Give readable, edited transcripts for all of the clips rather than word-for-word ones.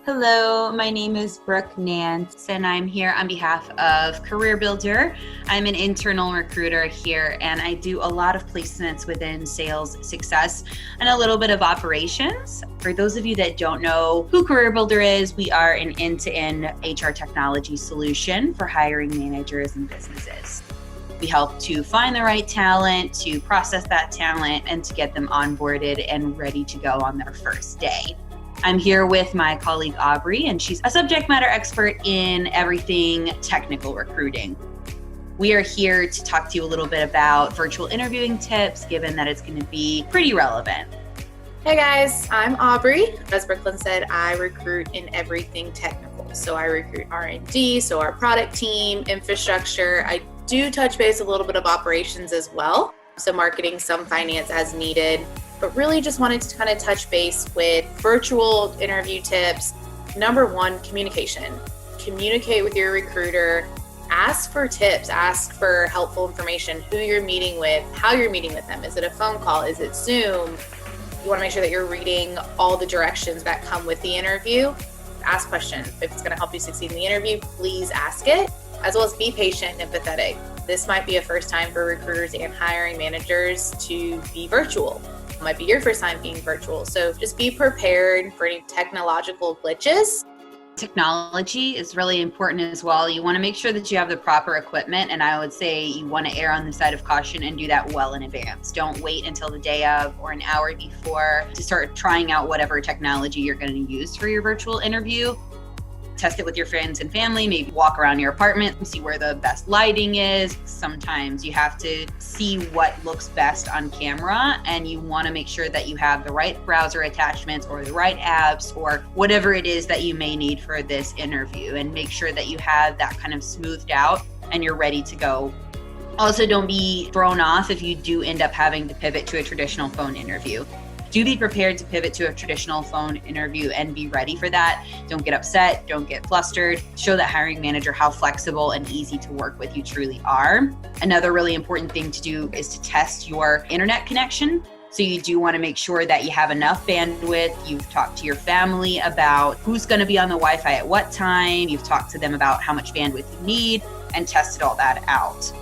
Hello, my name is Brooke Nance, and I'm here on behalf of CareerBuilder. I'm an internal recruiter here, and I do a lot of placements within sales success and a little bit of operations. For those of you that don't know who CareerBuilder is, we are an end-to-end HR technology solution for hiring managers and businesses. We help to find the right talent, to process that talent, and to get them onboarded and ready to go on their first day. I'm here with my colleague Aubrie, and she's a subject matter expert in everything technical recruiting. We are here to talk to you a little bit about virtual interviewing tips, given that it's going to be pretty relevant. Hey guys, I'm Aubrie. As Brooklyn said, I recruit in everything technical. So I recruit R&D, so our product team, infrastructure. I do touch base a little bit of operations as well. So marketing, some finance as needed. But really just wanted to kind of touch base with virtual interview tips. Number one, communication. Communicate with your recruiter. Ask for tips, ask for helpful information, who you're meeting with, how you're meeting with them. Is it a phone call? Is it Zoom? You want to make sure that you're reading all the directions that come with the interview. Ask questions. If it's going to help you succeed in the interview, please ask it, as well as be patient and empathetic. This might be a first time for recruiters and hiring managers to be virtual. It might be your first time being virtual. So just be prepared for any technological glitches. Technology is really important as well. You want to make sure that you have the proper equipment, and I would say you want to err on the side of caution and do that well in advance. Don't wait until the day of or an hour before to start trying out whatever technology you're going to use for your virtual interview. Test it with your friends and family, maybe walk around your apartment and see where the best lighting is. Sometimes you have to see what looks best on camera, and you want to make sure that you have the right browser attachments or the right apps or whatever it is that you may need for this interview, and make sure that you have that kind of smoothed out and you're ready to go. Also, don't be thrown off if you do end up having to pivot to a traditional phone interview. Do be prepared to pivot to a traditional phone interview and be ready for that. Don't get upset, don't get flustered. Show that hiring manager how flexible and easy to work with you truly are. Another really important thing to do is to test your internet connection. So you do want to make sure that you have enough bandwidth. You've talked to your family about who's going to be on the Wi-Fi at what time. You've talked to them about how much bandwidth you need and tested all that out.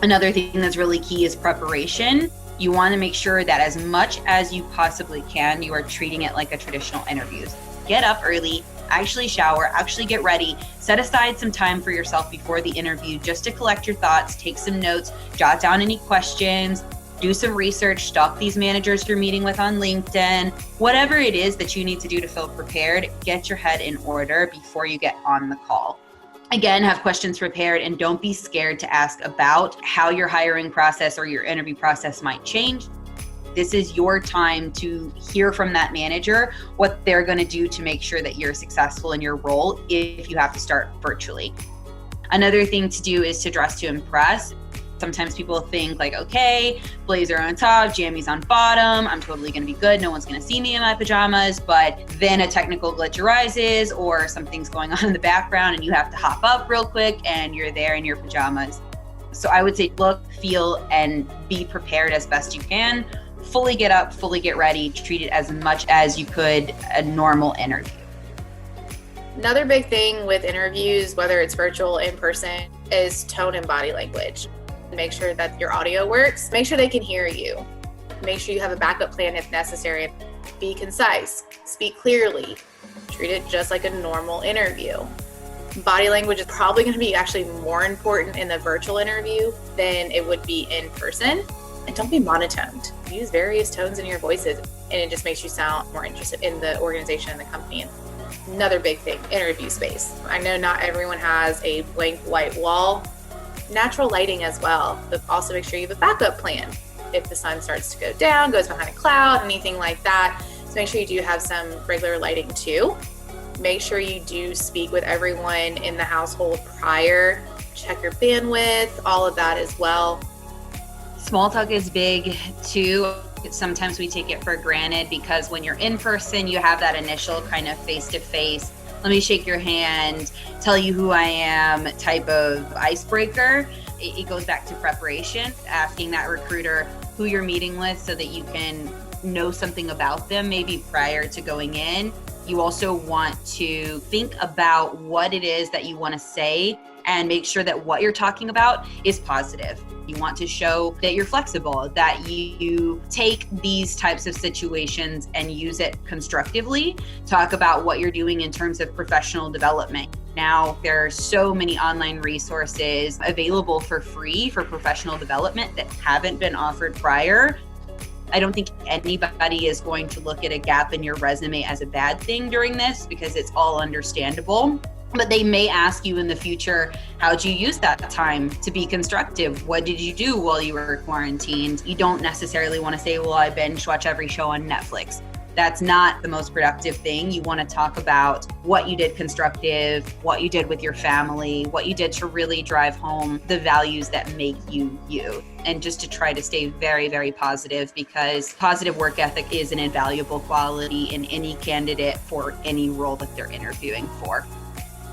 Another thing that's really key is preparation. You want to make sure that as much as you possibly can, you are treating it like a traditional interview. Get up early, actually shower, actually get ready, set aside some time for yourself before the interview just to collect your thoughts, take some notes, jot down any questions, do some research, stalk these managers you're meeting with on LinkedIn. Whatever it is that you need to do to feel prepared, get your head in order before you get on the call. Again, have questions prepared, and don't be scared to ask about how your hiring process or your interview process might change. This is your time to hear from that manager what they're going to do to make sure that you're successful in your role if you have to start virtually. Another thing to do is to dress to impress. Sometimes people think like, okay, blazer on top, jammies on bottom, I'm totally going to be good. No one's going to see me in my pajamas. But then a technical glitch arises or something's going on in the background and you have to hop up real quick and you're there in your pajamas. So I would say look, feel, and be prepared as best you can. Fully get up, fully get ready, treat it as much as you could a normal interview. Another big thing with interviews, whether it's virtual or in person, is tone and body language. Make sure that your audio works. Make sure they can hear you. Make sure you have a backup plan if necessary. Be concise. Speak clearly. Treat it just like a normal interview. Body language is probably going to be actually more important in the virtual interview than it would be in person. And don't be monotoned. Use various tones in your voices, and it just makes you sound more interested in the organization and the company. Another big thing, interview space. I know not everyone has a blank white wall. Natural lighting as well, but also make sure you have a backup plan. If the sun starts to go down, goes behind a cloud, anything like that. So make sure you do have some regular lighting too. Make sure you do speak with everyone in the household prior. Check your bandwidth, all of that as well. Small talk is big too. Sometimes we take it for granted because when you're in person, you have that initial kind of face-to-face, let me shake your hand, tell you who I am type of icebreaker. It goes back to preparation, asking that recruiter who you're meeting with so that you can know something about them maybe prior to going in. You also want to think about what it is that you want to say and make sure that what you're talking about is positive. You want to show that you're flexible, that you take these types of situations and use it constructively. Talk about what you're doing in terms of professional development. Now, there are so many online resources available for free for professional development that haven't been offered prior. I don't think anybody is going to look at a gap in your resume as a bad thing during this because it's all understandable. But they may ask you in the future, how'd you use that time to be constructive? What did you do while you were quarantined? You don't necessarily want to say, well, I binge watch every show on Netflix. That's not the most productive thing. You want to talk about what you did constructive, what you did with your family, what you did to really drive home the values that make you you. And just to try to stay very, very positive, because positive work ethic is an invaluable quality in any candidate for any role that they're interviewing for.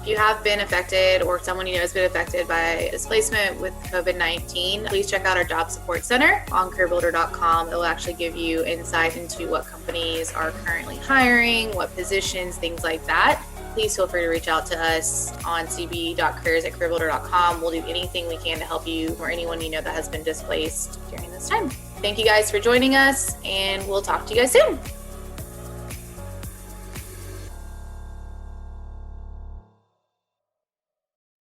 If you have been affected or someone you know has been affected by displacement with COVID-19, please check out our job support center on CareerBuilder.com. It will actually give you insight into what companies are currently hiring, what positions, things like that. Please feel free to reach out to us on cb.careers@CareerBuilder.com. We'll do anything we can to help you or anyone you know that has been displaced during this time. Thank you guys for joining us, and we'll talk to you guys soon.